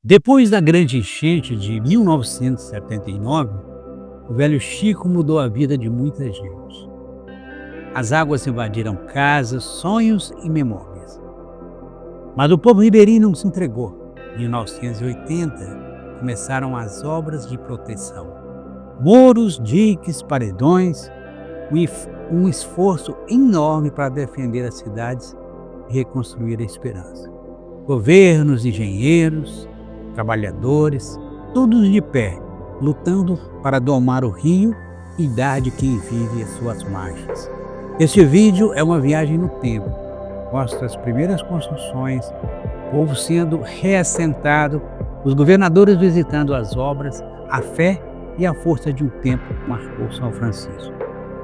Depois da grande enchente de 1979, o Velho Chico mudou a vida de muita gente. As águas invadiram casas, sonhos e memórias. Mas o povo ribeirinho não se entregou. Em 1980, começaram as obras de proteção. Muros, diques, paredões, um esforço enorme para defender as cidades e reconstruir a esperança. Governos, engenheiros, trabalhadores, todos de pé, lutando para domar o rio e dar de quem vive as suas margens. Este vídeo é uma viagem no tempo. Mostra as primeiras construções, o povo sendo reassentado, os governadores visitando as obras, a fé e a força de um tempo marcou São Francisco.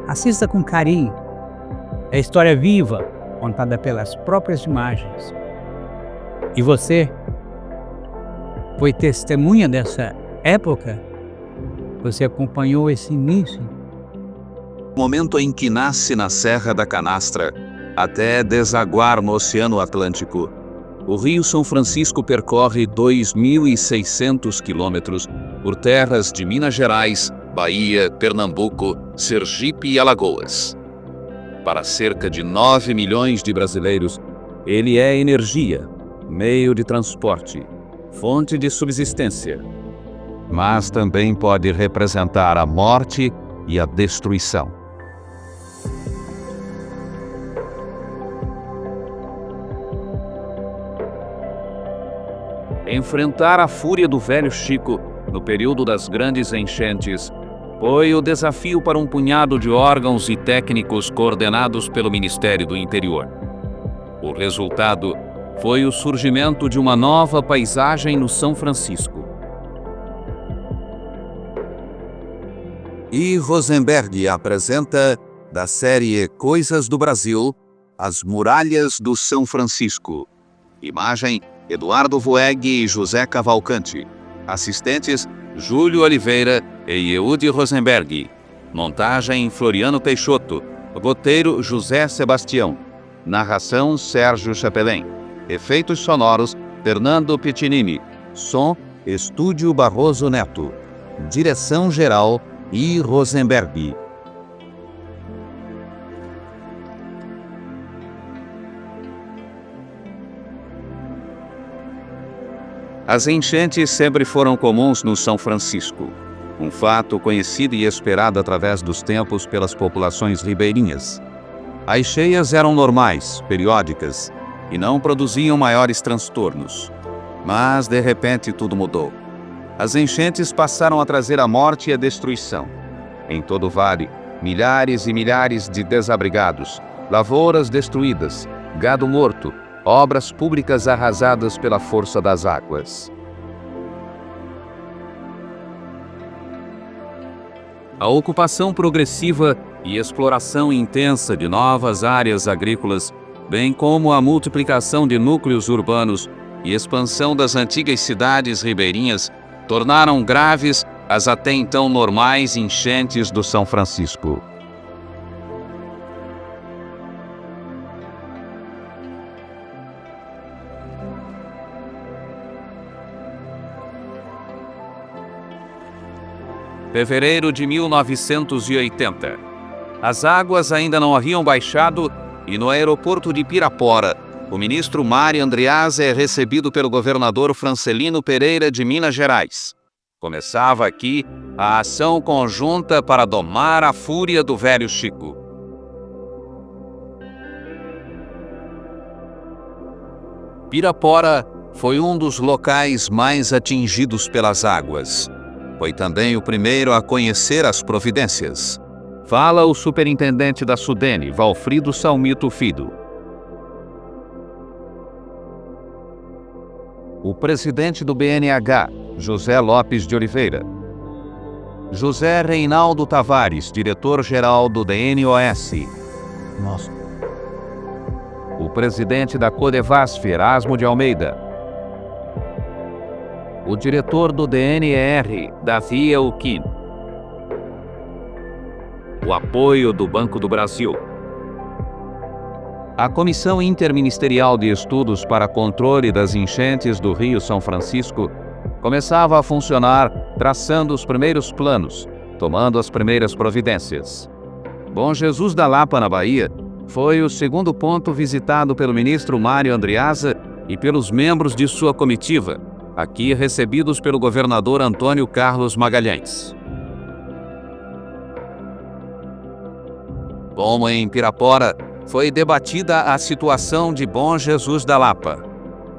Assista com carinho. É a história viva, contada pelas próprias imagens. E você foi testemunha dessa época? Você acompanhou esse início? Momento em que nasce na Serra da Canastra, até desaguar no Oceano Atlântico. O Rio São Francisco percorre 2.600 quilômetros por terras de Minas Gerais, Bahia, Pernambuco, Sergipe e Alagoas. Para cerca de 9 milhões de brasileiros, ele é energia, meio de transporte, fonte de subsistência, mas também pode representar a morte e a destruição. Enfrentar a fúria do Velho Chico no período das grandes enchentes foi o desafio para um punhado de órgãos e técnicos coordenados pelo Ministério do Interior. O resultado foi o surgimento de uma nova paisagem no São Francisco. E Rosenberg apresenta, da série Coisas do Brasil, As Muralhas do São Francisco. Imagem: Eduardo Voeg e José Cavalcante. Assistentes: Júlio Oliveira e Eude Rosenberg. Montagem: Floriano Peixoto. Roteiro: José Sebastião. Narração: Sérgio Chapelin. Efeitos sonoros: Fernando Piccinini. Som: Estúdio Barroso Neto. Direção-geral: I. Rosenberg. As enchentes sempre foram comuns no São Francisco, um fato conhecido e esperado através dos tempos pelas populações ribeirinhas. As cheias eram normais, periódicas, e não produziam maiores transtornos. Mas, de repente, tudo mudou. As enchentes passaram a trazer a morte e a destruição. Em todo o vale, milhares e milhares de desabrigados, lavouras destruídas, gado morto, obras públicas arrasadas pela força das águas. A ocupação progressiva e exploração intensa de novas áreas agrícolas, bem como a multiplicação de núcleos urbanos e expansão das antigas cidades ribeirinhas, tornaram graves as até então normais enchentes do São Francisco. Fevereiro de 1980. As águas ainda não haviam baixado e no aeroporto de Pirapora, o ministro Mário Andreas é recebido pelo governador Francelino Pereira de Minas Gerais. Começava aqui a ação conjunta para domar a fúria do Velho Chico. Pirapora foi um dos locais mais atingidos pelas águas. Foi também o primeiro a conhecer as providências. Fala o superintendente da Sudene, Valfrido Salmito Fido. O presidente do BNH, José Lopes de Oliveira. José Reinaldo Tavares, diretor-geral do DNOS. O presidente da Codevasf, Erasmo de Almeida. O diretor do DNR, Davi Elquim. O apoio do Banco do Brasil. A Comissão Interministerial de Estudos para Controle das Enchentes do Rio São Francisco começava a funcionar, traçando os primeiros planos, tomando as primeiras providências. Bom Jesus da Lapa, na Bahia, foi o segundo ponto visitado pelo ministro Mário Andreasa e pelos membros de sua comitiva, aqui recebidos pelo governador Antônio Carlos Magalhães. Bom, em Pirapora, foi debatida a situação de Bom Jesus da Lapa.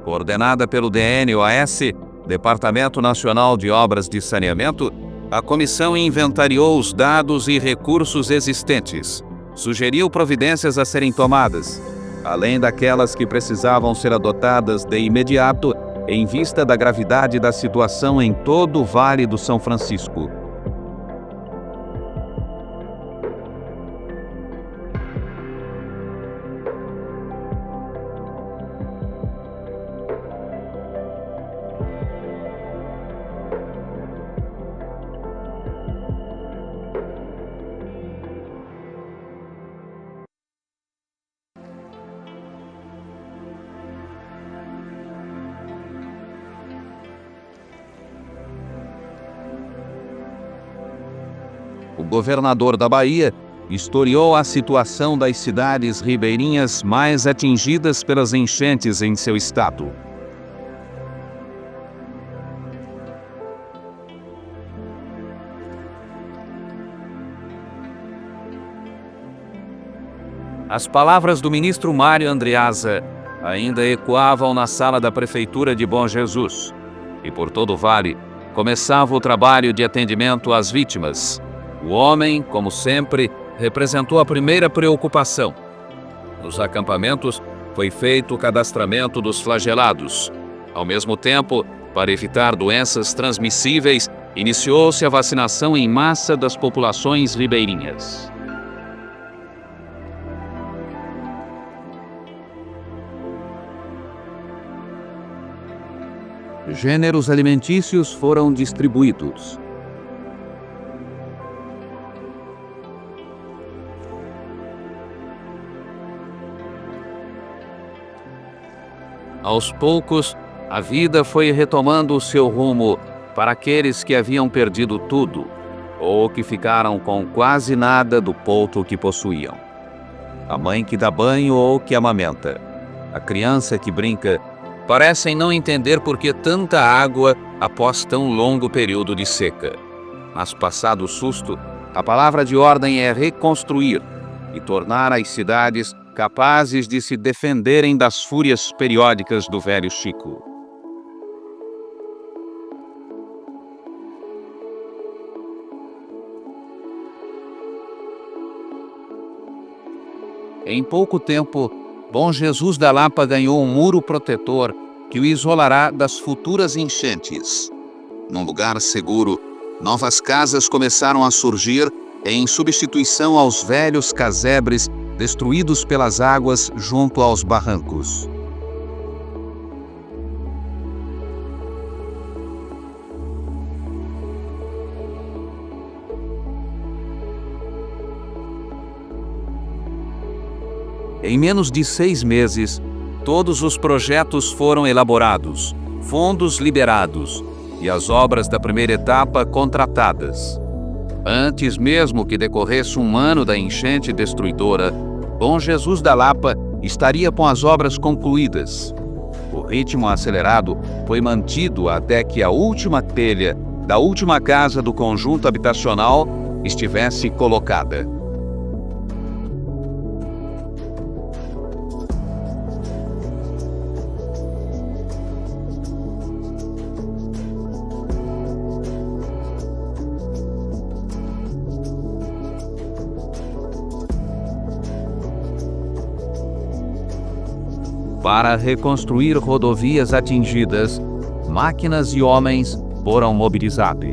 Coordenada pelo DNOS, Departamento Nacional de Obras de Saneamento, a comissão inventariou os dados e recursos existentes, sugeriu providências a serem tomadas, além daquelas que precisavam ser adotadas de imediato em vista da gravidade da situação em todo o Vale do São Francisco. O governador da Bahia historiou a situação das cidades ribeirinhas mais atingidas pelas enchentes em seu estado. As palavras do ministro Mário Andreasa ainda ecoavam na sala da Prefeitura de Bom Jesus, e por todo o vale começava o trabalho de atendimento às vítimas. O homem, como sempre, representou a primeira preocupação. Nos acampamentos, foi feito o cadastramento dos flagelados. Ao mesmo tempo, para evitar doenças transmissíveis, iniciou-se a vacinação em massa das populações ribeirinhas. Gêneros alimentícios foram distribuídos. Aos poucos, a vida foi retomando o seu rumo para aqueles que haviam perdido tudo, ou que ficaram com quase nada do pouco que possuíam. A mãe que dá banho ou que amamenta, a criança que brinca, parecem não entender por que tanta água após tão longo período de seca. Mas passado o susto, a palavra de ordem é reconstruir e tornar as cidades capazes de se defenderem das fúrias periódicas do velho Chico. Em pouco tempo, Bom Jesus da Lapa ganhou um muro protetor que o isolará das futuras enchentes. Num lugar seguro, novas casas começaram a surgir em substituição aos velhos casebres destruídos pelas águas junto aos barrancos. Em menos de 6 meses, todos os projetos foram elaborados, fundos liberados e as obras da primeira etapa contratadas. Antes mesmo que decorresse um ano da enchente destruidora, Bom Jesus da Lapa estaria com as obras concluídas. O ritmo acelerado foi mantido até que a última telha da última casa do conjunto habitacional estivesse colocada. Para reconstruir rodovias atingidas, máquinas e homens foram mobilizados.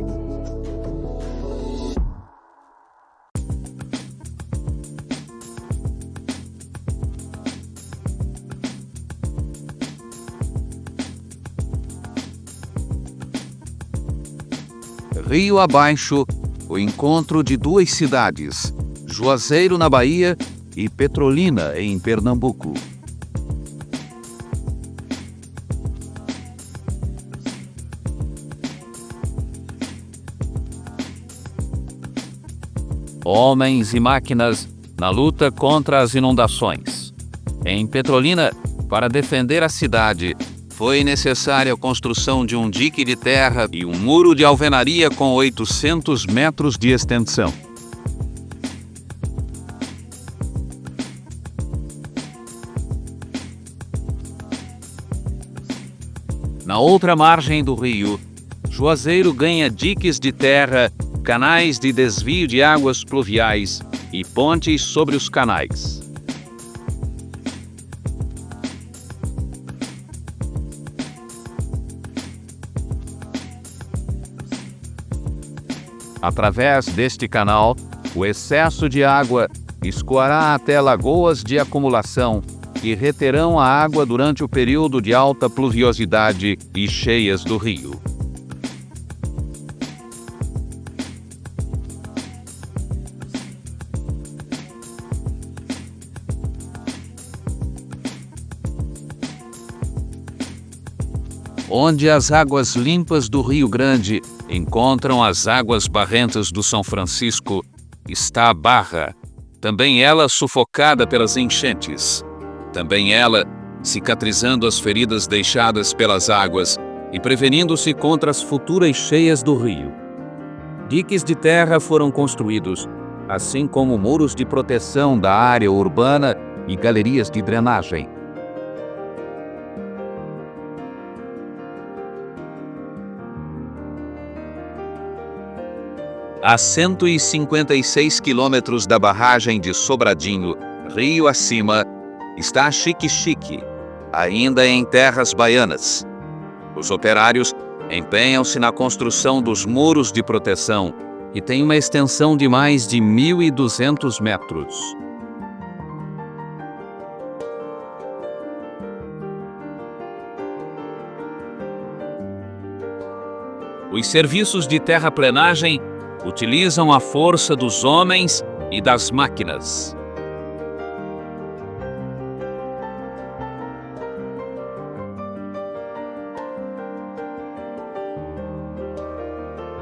Rio abaixo, o encontro de duas cidades, Juazeiro, na Bahia, e Petrolina, em Pernambuco. homens e máquinas na luta contra as inundações. Em Petrolina, para defender a cidade, foi necessária a construção de um dique de terra e um muro de alvenaria com 800 metros de extensão. Na outra margem do rio, Juazeiro ganha diques de terra, canais de desvio de águas pluviais e pontes sobre os canais. Através deste canal, o excesso de água escoará até lagoas de acumulação que reterão a água durante o período de alta pluviosidade e cheias do rio. Onde as águas limpas do Rio Grande encontram as águas barrentas do São Francisco, está a Barra, também ela sufocada pelas enchentes, também ela cicatrizando as feridas deixadas pelas águas e prevenindo-se contra as futuras cheias do rio. Diques de terra foram construídos, assim como muros de proteção da área urbana e galerias de drenagem. A 156 quilômetros da barragem de Sobradinho, rio acima, está Xique-Xique, ainda em terras baianas. Os operários empenham-se na construção dos muros de proteção, que têm uma extensão de mais de 1.200 metros. Os serviços de terraplenagem utilizam a força dos homens e das máquinas.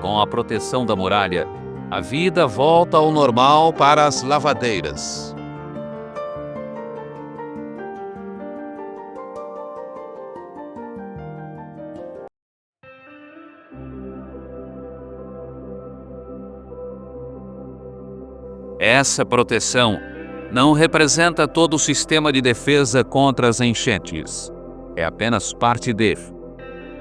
Com a proteção da muralha, a vida volta ao normal para as lavadeiras. Essa proteção não representa todo o sistema de defesa contra as enchentes. É apenas parte dele.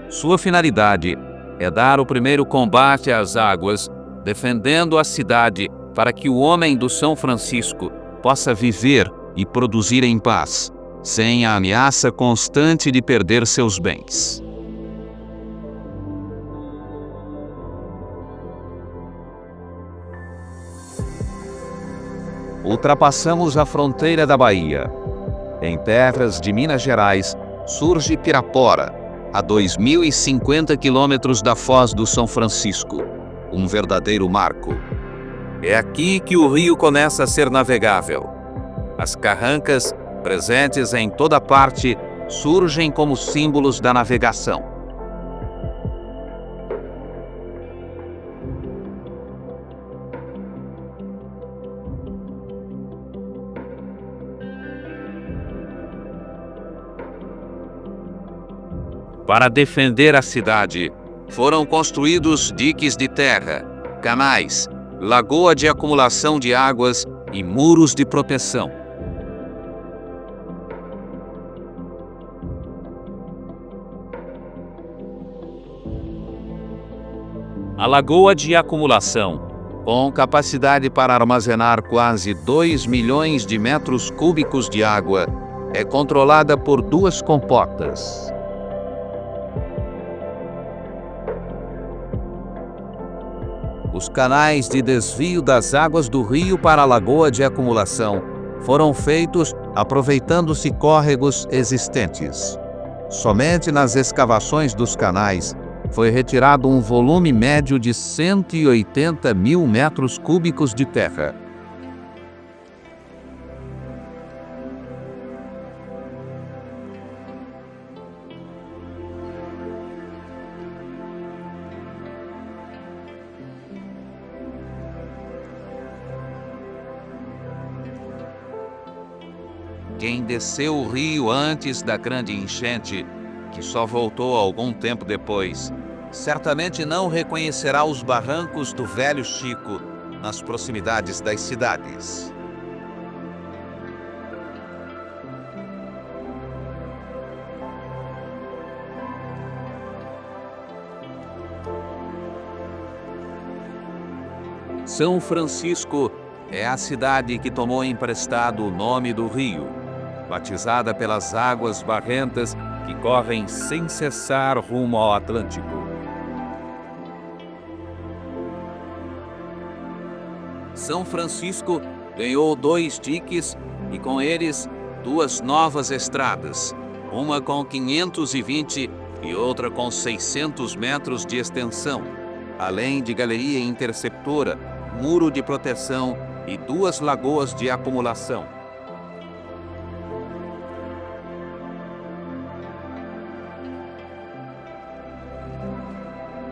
Sua finalidade é dar o primeiro combate às águas, defendendo a cidade para que o homem do São Francisco possa viver e produzir em paz, sem a ameaça constante de perder seus bens. Ultrapassamos a fronteira da Bahia. Em terras de Minas Gerais, surge Pirapora, a 2.050 quilômetros da Foz do São Francisco, um verdadeiro marco. É aqui que o rio começa a ser navegável. As carrancas, presentes em toda parte, surgem como símbolos da navegação. Para defender a cidade, foram construídos diques de terra, canais, lagoa de acumulação de águas e muros de proteção. A lagoa de acumulação, com capacidade para armazenar quase 2 milhões de metros cúbicos de água, é controlada por 2 comportas. Os canais de desvio das águas do rio para a lagoa de acumulação foram feitos aproveitando-se córregos existentes. Somente nas escavações dos canais foi retirado um volume médio de 180 mil metros cúbicos de terra. quem desceu o rio antes da grande enchente, que só voltou algum tempo depois, certamente não reconhecerá os barrancos do Velho Chico nas proximidades das cidades. São Francisco é a cidade que tomou emprestado o nome do rio, batizada pelas águas barrentas que correm sem cessar rumo ao Atlântico. São Francisco ganhou 2 diques e com eles 2 novas estradas, uma com 520 e outra com 600 metros de extensão, além de galeria interceptora, muro de proteção e 2 lagoas de acumulação.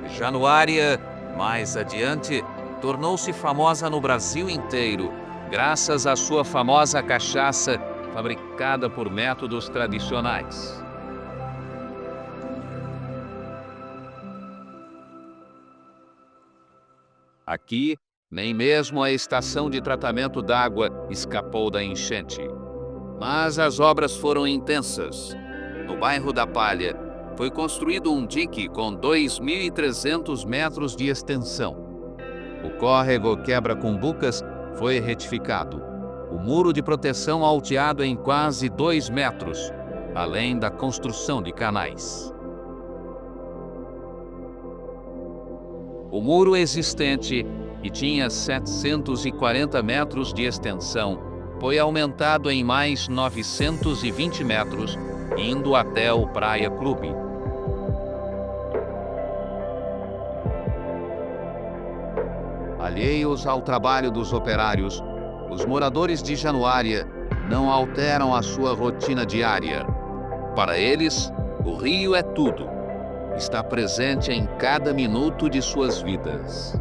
Januária, mais adiante, tornou-se famosa no Brasil inteiro, graças à sua famosa cachaça fabricada por métodos tradicionais. Aqui, nem mesmo a estação de tratamento d'água escapou da enchente. Mas as obras foram intensas. No bairro da Palha, foi construído um dique com 2.300 metros de extensão. O córrego Quebra-Cumbucas foi retificado. O muro de proteção alteado em quase 2 metros, além da construção de canais. O muro existente, que tinha 740 metros de extensão, foi aumentado em mais 920 metros, indo até o Praia Clube. Alheios ao trabalho dos operários, os moradores de Januária não alteram a sua rotina diária. Para eles, o rio é tudo. Está presente em cada minuto de suas vidas.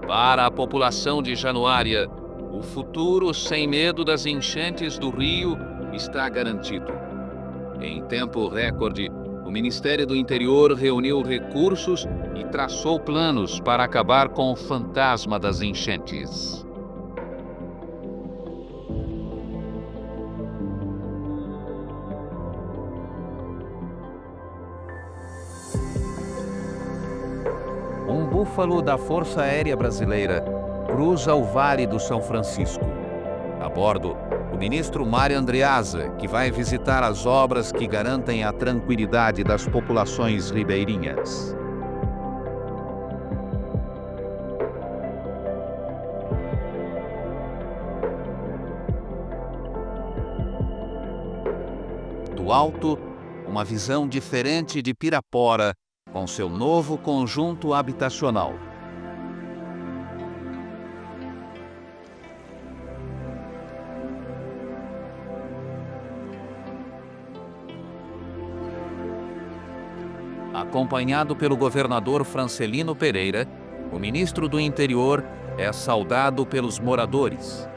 Para a população de Januária, o futuro sem medo das enchentes do rio está garantido. Em tempo recorde, o Ministério do Interior reuniu recursos e traçou planos para acabar com o fantasma das enchentes. Um búfalo da Força Aérea Brasileira cruza o Vale do São Francisco. A bordo, o ministro Mário Andreasa, que vai visitar as obras que garantem a tranquilidade das populações ribeirinhas. Do alto, uma visão diferente de Pirapora, com seu novo conjunto habitacional. Acompanhado pelo governador Francelino Pereira, o ministro do Interior é saudado pelos moradores.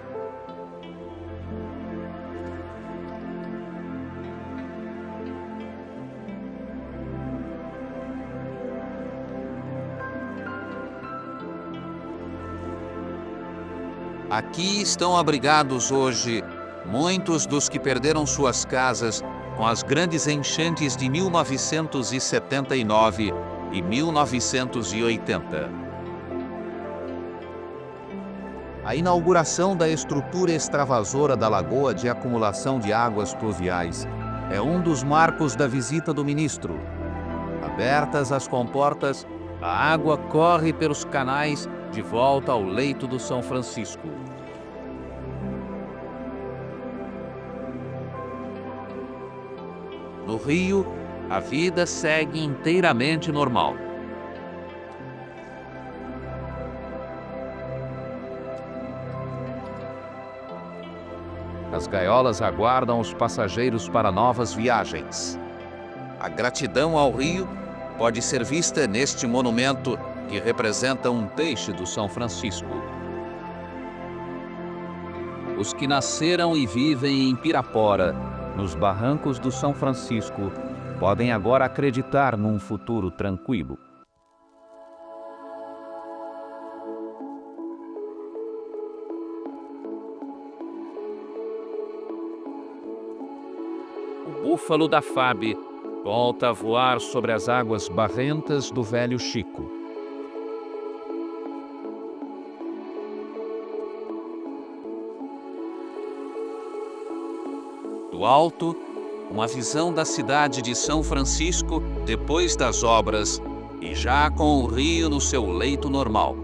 Aqui estão abrigados hoje muitos dos que perderam suas casas com as grandes enchentes de 1979 e 1980. A inauguração da estrutura extravasora da Lagoa de Acumulação de Águas Pluviais é um dos marcos da visita do ministro. Abertas as comportas, a água corre pelos canais de volta ao leito do São Francisco. No rio, a vida segue inteiramente normal. As gaiolas aguardam os passageiros para novas viagens. A gratidão ao rio pode ser vista neste monumento que representa um peixe do São Francisco. Os que nasceram e vivem em Pirapora, nos barrancos do São Francisco, podem agora acreditar num futuro tranquilo. O búfalo da FAB volta a voar sobre as águas barrentas do Velho Chico. Do alto, uma visão da cidade de São Francisco depois das obras e já com o rio no seu leito normal.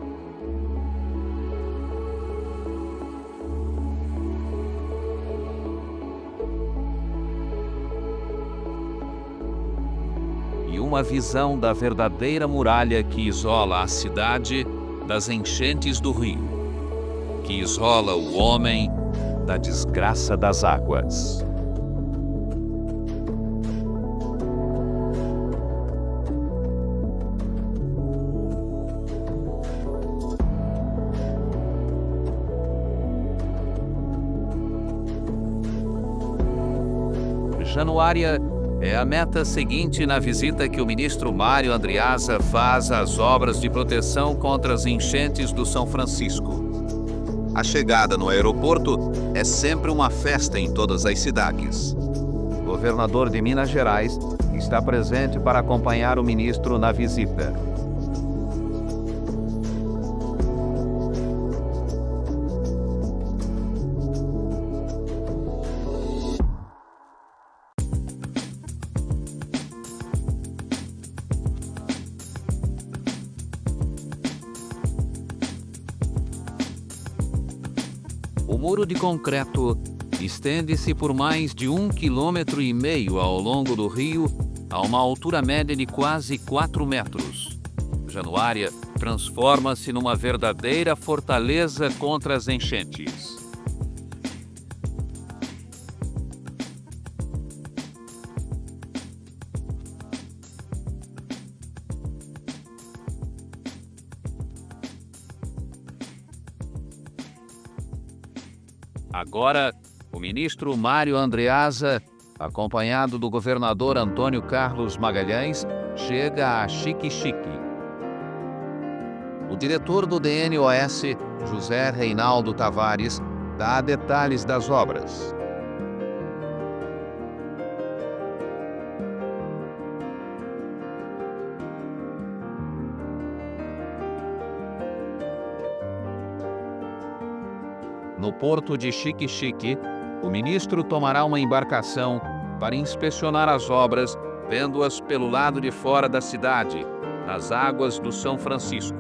E uma visão da verdadeira muralha que isola a cidade das enchentes do rio, que isola o homem da desgraça das águas. Januária é a meta seguinte na visita que o ministro Mário Andreasa faz às obras de proteção contra as enchentes do São Francisco. A chegada no aeroporto é sempre uma festa em todas as cidades. O governador de Minas Gerais está presente para acompanhar o ministro na visita. O muro de concreto estende-se por mais de 1,5 km ao longo do rio, a uma altura média de quase 4 metros. Januária transforma-se numa verdadeira fortaleza contra as enchentes. Agora, o ministro Mário Andreasa, acompanhado do governador Antônio Carlos Magalhães, chega a Xique-Xique. O diretor do DNOS, José Reinaldo Tavares, dá detalhes das obras. No porto de Xique-Xique, o ministro tomará uma embarcação para inspecionar as obras, vendo-as pelo lado de fora da cidade, nas águas do São Francisco.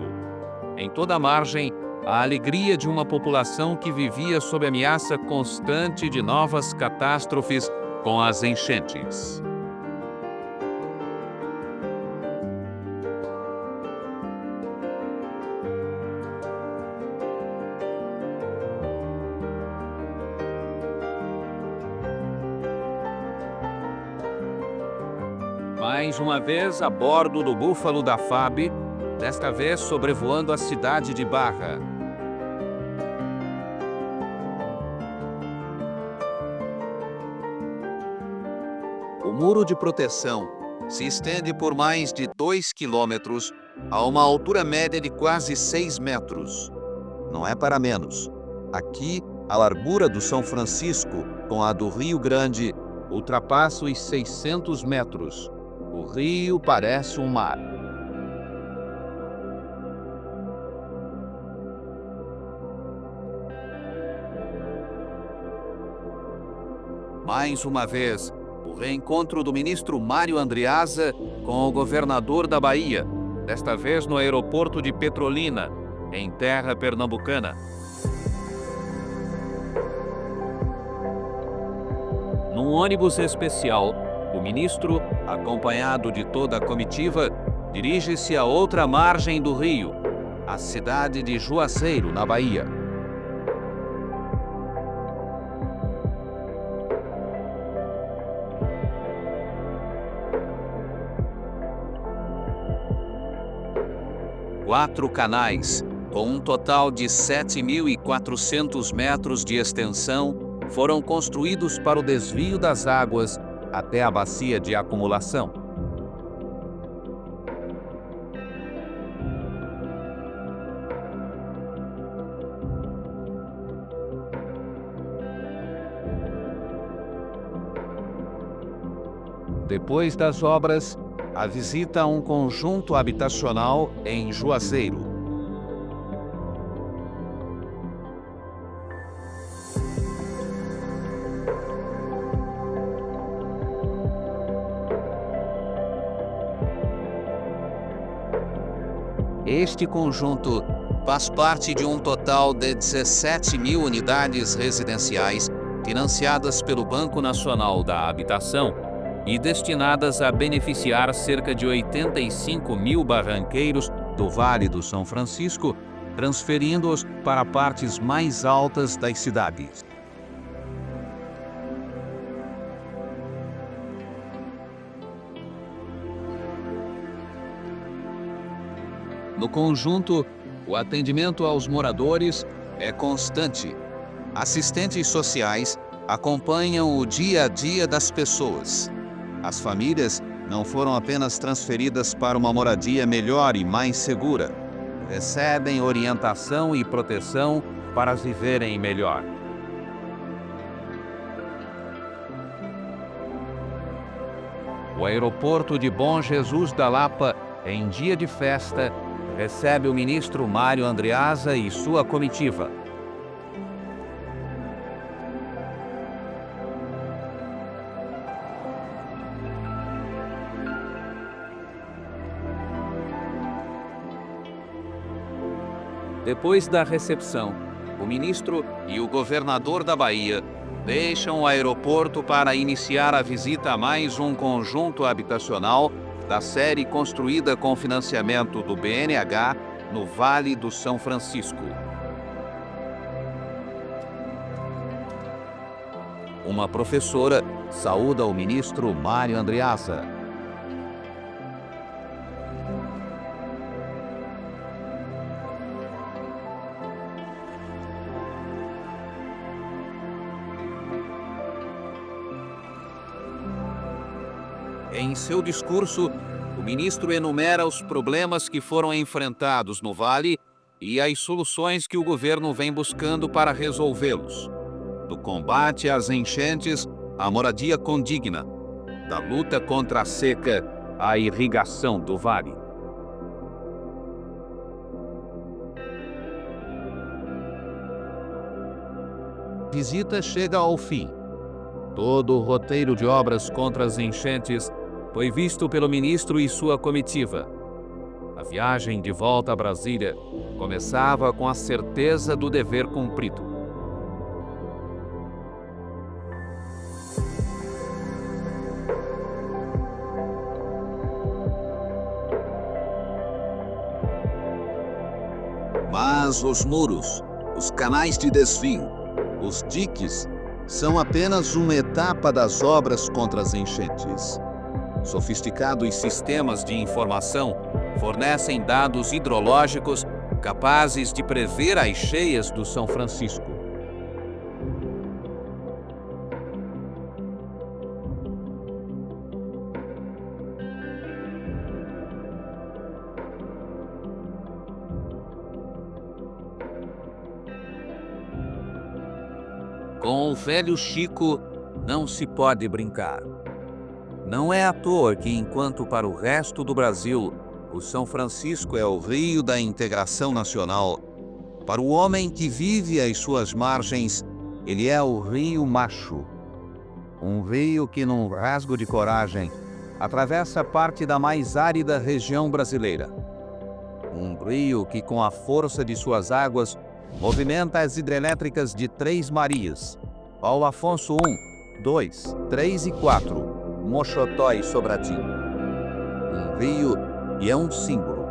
Em toda a margem, a alegria de uma população que vivia sob ameaça constante de novas catástrofes com as enchentes. Mais uma vez a bordo do búfalo da FAB, desta vez sobrevoando a cidade de Barra. O muro de proteção se estende por mais de 2 quilômetros a uma altura média de quase 6 metros. Não é para menos. Aqui, a largura do São Francisco com a do Rio Grande ultrapassa os 600 metros. O rio parece um mar. Mais uma vez, o reencontro do ministro Mário Andreasa com o governador da Bahia, desta vez no aeroporto de Petrolina, em terra pernambucana. Num ônibus especial, o ministro, acompanhado de toda a comitiva, dirige-se a outra margem do rio, a cidade de Juazeiro, na Bahia. 4 canais, com um total de 7.400 metros de extensão, foram construídos para o desvio das águas até a bacia de acumulação. Depois das obras, a visita a um conjunto habitacional em Juazeiro. Este conjunto faz parte de um total de 17.000 unidades residenciais financiadas pelo Banco Nacional da Habitação e destinadas a beneficiar cerca de 85.000 barranqueiros do Vale do São Francisco, transferindo-os para partes mais altas das cidades. No conjunto, o atendimento aos moradores é constante. Assistentes sociais acompanham o dia a dia das pessoas. As famílias não foram apenas transferidas para uma moradia melhor e mais segura. Recebem orientação e proteção para viverem melhor. O aeroporto de Bom Jesus da Lapa, em dia de festa, recebe o ministro Mário Andreasa e sua comitiva. Depois da recepção, o ministro e o governador da Bahia deixam o aeroporto para iniciar a visita a mais um conjunto habitacional da série construída com financiamento do BNH no Vale do São Francisco. Uma professora saúda o ministro Mário Andreasa. Em seu discurso, o ministro enumera os problemas que foram enfrentados no Vale e as soluções que o governo vem buscando para resolvê-los. Do combate às enchentes à moradia condigna, da luta contra a seca à irrigação do Vale. A visita chega ao fim. Todo o roteiro de obras contra as enchentes foi visto pelo ministro e sua comitiva. A viagem de volta a Brasília começava com a certeza do dever cumprido. Mas os muros, os canais de desvio, os diques, são apenas uma etapa das obras contra as enchentes. Sofisticados sistemas de informação fornecem dados hidrológicos capazes de prever as cheias do São Francisco. Com o velho Chico não se pode brincar. Não é à toa que, enquanto para o resto do Brasil, o São Francisco é o rio da integração nacional, para o homem que vive às suas margens, ele é o rio Macho. Um rio que, num rasgo de coragem, atravessa parte da mais árida região brasileira. Um rio que, com a força de suas águas, movimenta as hidrelétricas de Três Marias, Paulo Afonso I, II, III e IV, Mochotó e Sobradinho. Um rio que é um símbolo,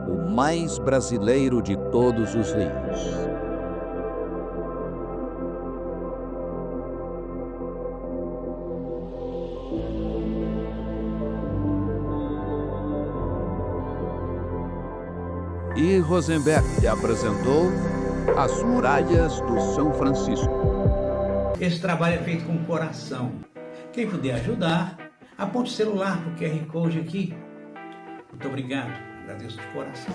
o mais brasileiro de todos os rios. E Rosenberg lhe apresentou As Muralhas do São Francisco. Esse trabalho é feito com o coração. Quem puder ajudar, aponte o celular para o QR Code aqui. Muito obrigado. Agradeço de coração.